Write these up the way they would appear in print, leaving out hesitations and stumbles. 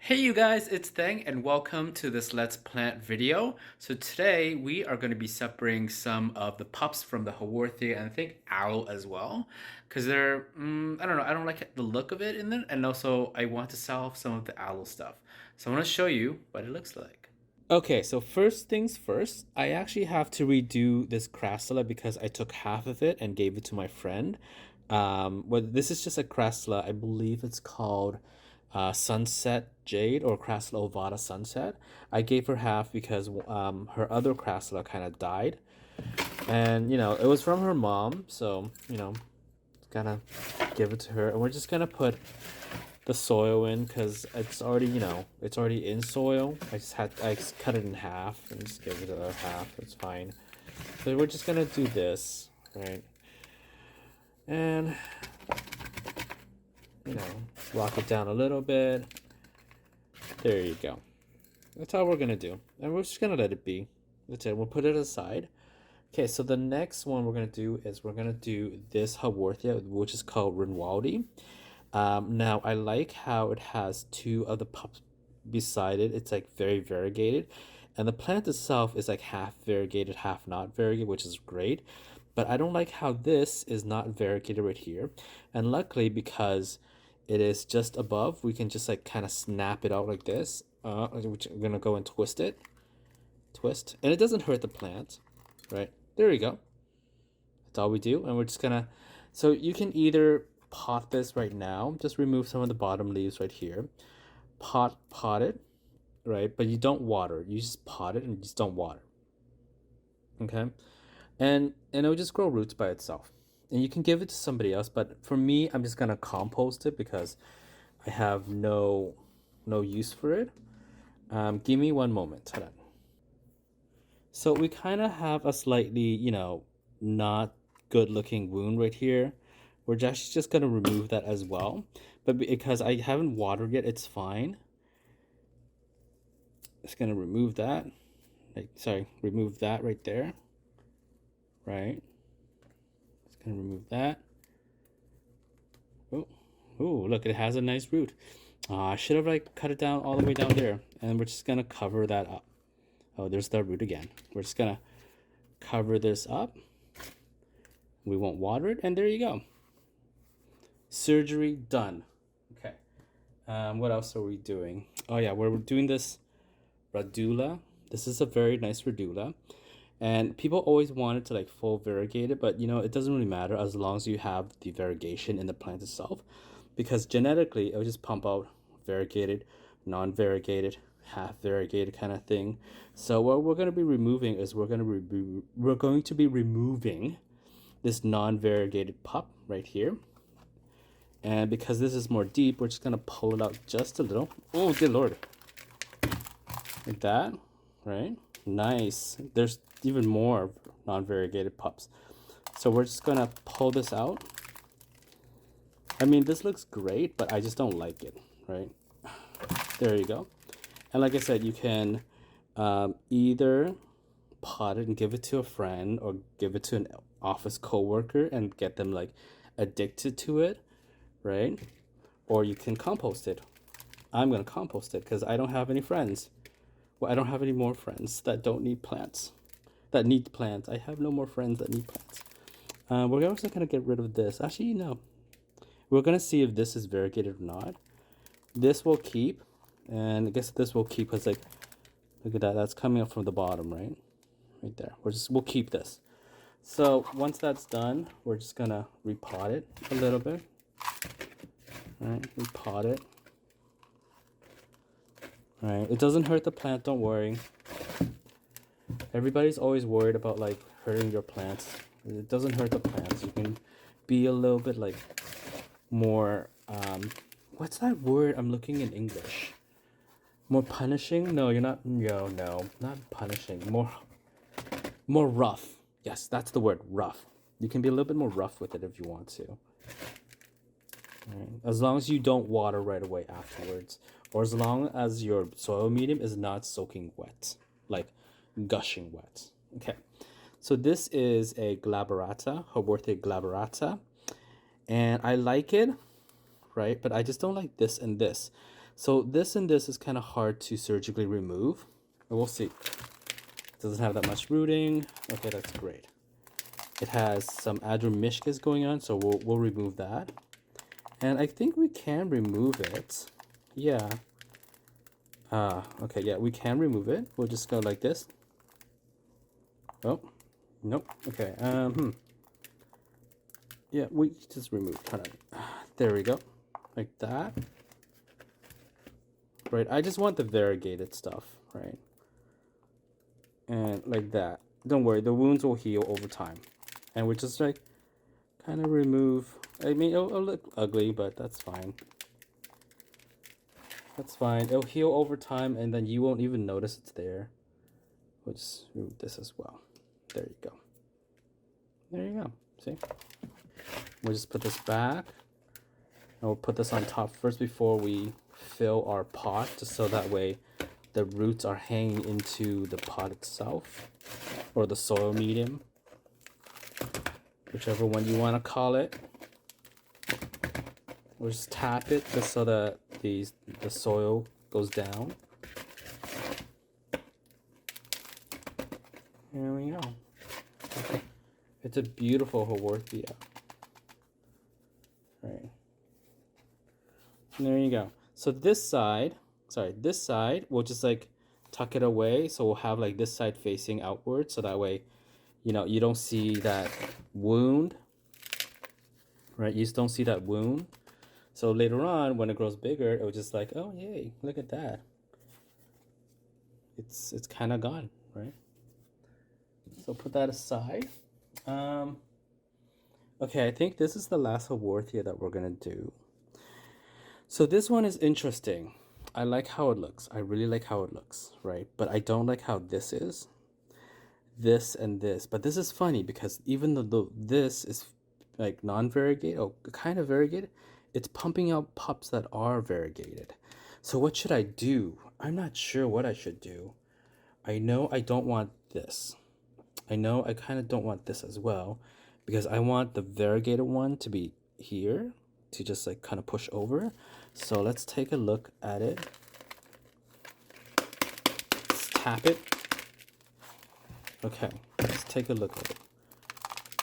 Hey you guys, it's Thang and welcome to this Let's Plant video. So today we are going to be separating some of the pups from the Haworthia and I think Aloe as well. Because they're, I don't know, I don't like the look of it in them. And also I want to sell off some of the Aloe stuff. So I want to show you what it looks like. Okay, so first things first, I actually have to redo this crassula because I took half of it and gave it to my friend. Well, this is just a crassula. I believe it's called Sunset Jade or Crassula ovata Sunset. I gave her half because her other crassula kind of died. And, it was from her mom, so, gotta give it to her. And we're just gonna put the soil in because it's already it's already in soil. I just cut it in half and just give it the other half. It's fine. So we're just gonna do this, right? And lock it down a little bit. There you go. That's all we're gonna do, and we're just gonna let it be. That's it. We'll put it aside. Okay, so the next one we're gonna do is we're gonna do this Haworthia, which is called Rinaldi. Now I like how it has two of the pups beside it. It's like very variegated, and the plant itself is like half variegated, half not variegated, which is great. But I don't like how this is not variegated right here. And luckily, because it is just above, we can just like kind of snap it out like this. Which I'm gonna go and twist it, and it doesn't hurt the plant, right? There we go. That's all we do, and we're just gonna. So you can either pot this right now, just remove some of the bottom leaves right here, pot it, right? But you don't water. You just pot it and you just don't water. Okay, and it'll just grow roots by itself. And you can give it to somebody else, but for me, I'm just gonna compost it because I have no use for it. Give me one moment. Hold on. So we kind of have a slightly, not good looking wound right here. We're just going to remove that as well. But because I haven't watered yet, it's fine. Just going to remove that. Remove that right there. Right. Just going to remove that. Oh, look, it has a nice root. I should have cut it down all the way down there. And we're just going to cover that up. Oh, there's the root again. We're just going to cover this up. We won't water it, and there you go. Surgery done. Okay. What else are we doing? Oh yeah, we're doing this Radula. This is a very nice Radula. And people always want it to full variegated, but it doesn't really matter as long as you have the variegation in the plant itself. Because genetically, it'll just pump out variegated, non-variegated, half variegated kind of thing. So what we're going to be removing is we're going to be removing this non-variegated pup right here. And because this is more deep, we're just going to pull it out just a little. Oh, good Lord. Like that, right? Nice. There's even more non-variegated pups. So we're just going to pull this out. I mean, this looks great, but I just don't like it, right? There you go. And like I said, you can either pot it and give it to a friend or give it to an office coworker and get them addicted to it, right? Or you can compost it. I'm gonna compost it because I don't have any friends. Well, I don't have any more friends that don't need plants. That need plants. I have no more friends that need plants. We're also gonna get rid of this. Actually, no. We're gonna see if this is variegated or not. This will keep, and I guess this will keep because look at that. That's coming up from the bottom, right? Right there. We'll keep this. So once that's done, we're just gonna repot it a little bit. All right, repot it. All right, it doesn't hurt the plant, don't worry. Everybody's always worried about hurting your plants. It doesn't hurt the plants. You can be a little bit more what's that word I'm looking in English? More punishing? No, you're not. No, not punishing. More rough. Yes, that's the word, rough. You can be a little bit more rough with it if you want to. Right. As long as you don't water right away afterwards, or as long as your soil medium is not soaking wet, gushing wet. Okay, so this is a glabrata, Haworthia glabrata, and I like it, right? But I just don't like this and this. So this and this is kind of hard to surgically remove. But we'll see. It doesn't have that much rooting. Okay, that's great. It has some adromishcus going on, so we'll remove that. And I think we can remove it. Yeah. Okay, yeah, we can remove it. We'll just go like this. Oh, nope. Okay. Yeah, we just remove kind of. There we go, like that. Right. I just want the variegated stuff, right? And like that. Don't worry, the wounds will heal over time. And we just like kind of remove. I mean, it'll look ugly, but that's fine. That's fine. It'll heal over time, and then you won't even notice it's there. We'll just remove this as well. There you go. There you go. See? We'll just put this back. And we'll put this on top first before we fill our pot, just so that way the roots are hanging into the pot itself, or the soil medium, whichever one you want to call it. We'll just tap it just so that the soil goes down. There we go. It's a beautiful Haworthia. Right. And there you go. So this side, we'll just like tuck it away. So we'll have like this side facing outward. So that way, you know, you don't see that wound. Right? You just don't see that wound. So later on, when it grows bigger, it'll just like, oh yay, look at that. It's kind of gone, right? So put that aside. Okay, I think this is the last Haworthia that we're gonna do. So this one is interesting. I like how it looks. I really like how it looks, right? But I don't like how this is. This and this. But this is funny because even though this is like non-variegated, or kind of variegated, it's pumping out pups that are variegated. So what should I do? I'm not sure what I should do. I know I don't want this. I know I kind of don't want this as well, because I want the variegated one to be here, to just like kind of push over. So let's take a look at it. Let's tap it. Okay, let's take a look at it.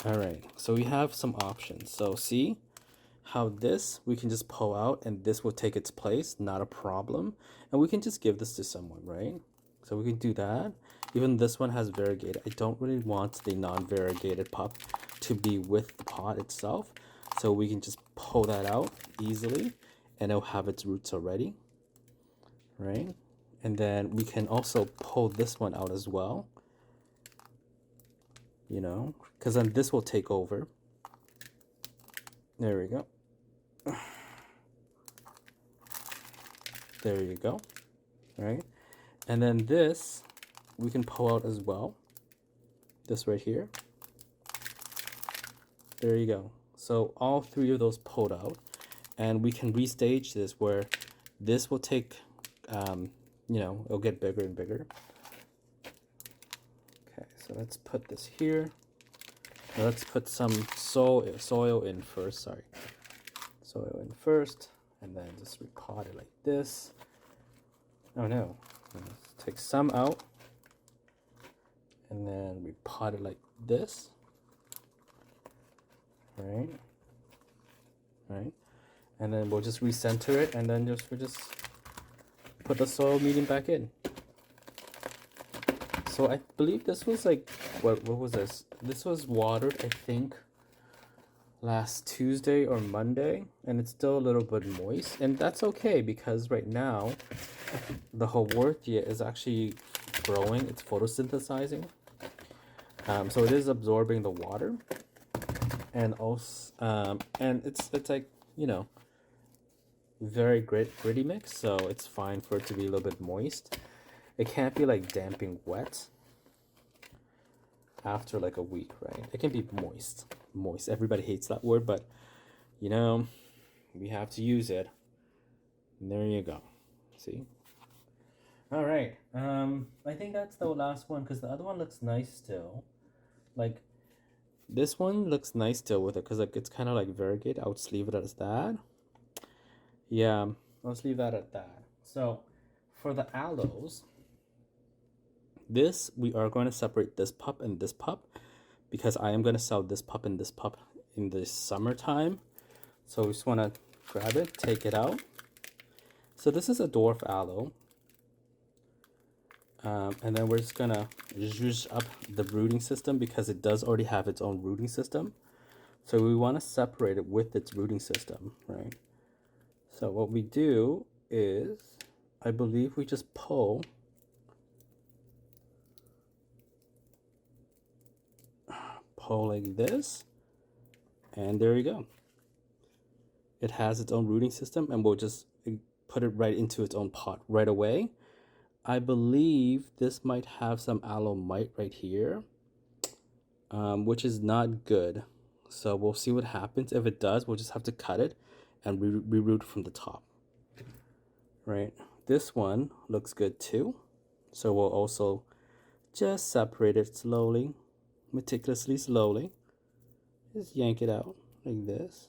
All right, so we have some options. So see how this we can just pull out and this will take its place, not a problem. And we can just give this to someone, right? So we can do that. Even this one has variegated. I don't really want the non-variegated pup to be with the pot itself. So we can just pull that out easily and it'll have its roots already, right? And then we can also pull this one out as well, you know, because then this will take over. There we go. There you go, right? And then this we can pull out as well, this right here. There you go. So all three of those pulled out, and we can restage this where this will take, you know, it'll get bigger and bigger. Okay, so let's put this here. Now let's put some soil in first, sorry. Soil in first, and then just repot it like this. Oh no, let's take some out, and then we pot it like this. Right, and then we'll just recenter it, and then we'll just put the soil medium back in. So I believe this was like, what was this? This was watered, I think, last Tuesday or Monday, and it's still a little bit moist, and that's okay because right now the Haworthia is actually growing. It's photosynthesizing, so it is absorbing the water. And also, and it's like, you know, very gritty mix, so it's fine for it to be a little bit moist. It can't be like damping wet after like a week, right? It can be moist. Everybody hates that word, but you know, we have to use it. And there you go. See? All right. I think that's the last one because the other one looks nice still. Like, this one looks nice still with it because like it's kind of like variegated. I would just leave it as that. Yeah. let's leave that at that. So for the aloes, this, we are going to separate this pup and this pup because I am going to sell this pup and this pup in the summertime. So we just want to grab it, take it out. So this is a dwarf aloe. And then we're just going to zhuzh up the rooting system because it does already have its own rooting system. So we want to separate it with its rooting system, right? So what we do is, I believe we just pull like this, and there you go. It has its own rooting system, and we'll just put it right into its own pot right away. I believe this might have some aloe mite right here, which is not good. So we'll see what happens. If it does, we'll just have to cut it and reroot from the top. Right, this one looks good too. So we'll also just separate it slowly, meticulously, slowly. Just yank it out like this.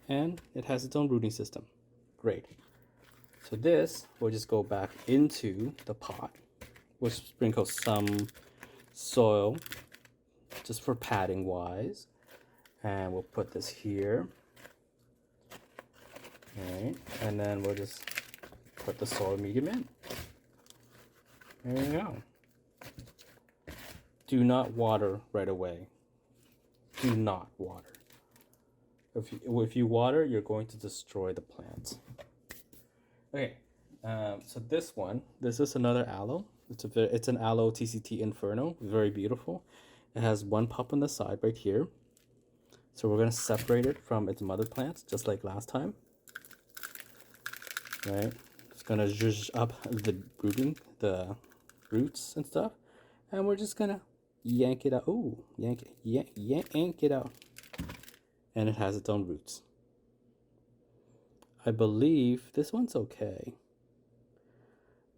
And it has its own rooting system. Great. So this, we'll just go back into the pot. We'll sprinkle some soil just for padding wise. And we'll put this here. Alright, and then we'll just put the soil medium in. There you go. Do not water right away. Do not water. If you water, you're going to destroy the plant. Okay, so this is another aloe. It's an aloe TCT Inferno, very beautiful. It has one pup on the side right here. So we're gonna separate it from its mother plants, just like last time. Right, it's gonna zhuzh up the roots and stuff, and we're just gonna yank it out. Ooh, yank it out, and it has its own roots. I believe this one's okay.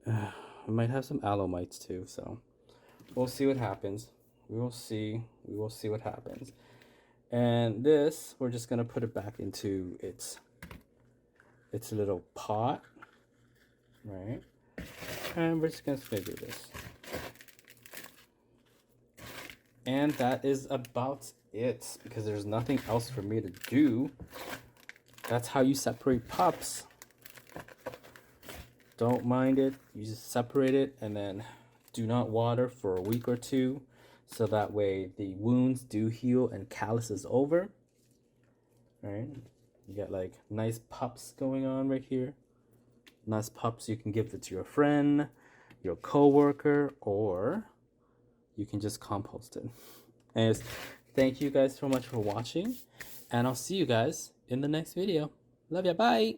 It might have some aloe mites too, so we'll see what happens. We will see what happens. And this, we're just gonna put it back into its little pot, right? And we're just gonna figure this. And that is about it, because there's nothing else for me to do. That's how you separate pups. Don't mind it. You just separate it and then do not water for a week or two, so that way the wounds do heal and callus is over. All right. You got like nice pups going on right here. Nice pups. You can give it to your friend, your coworker, or you can just compost it. Anyways, thank you guys so much for watching, and I'll see you guys in the next video. Love ya. Bye.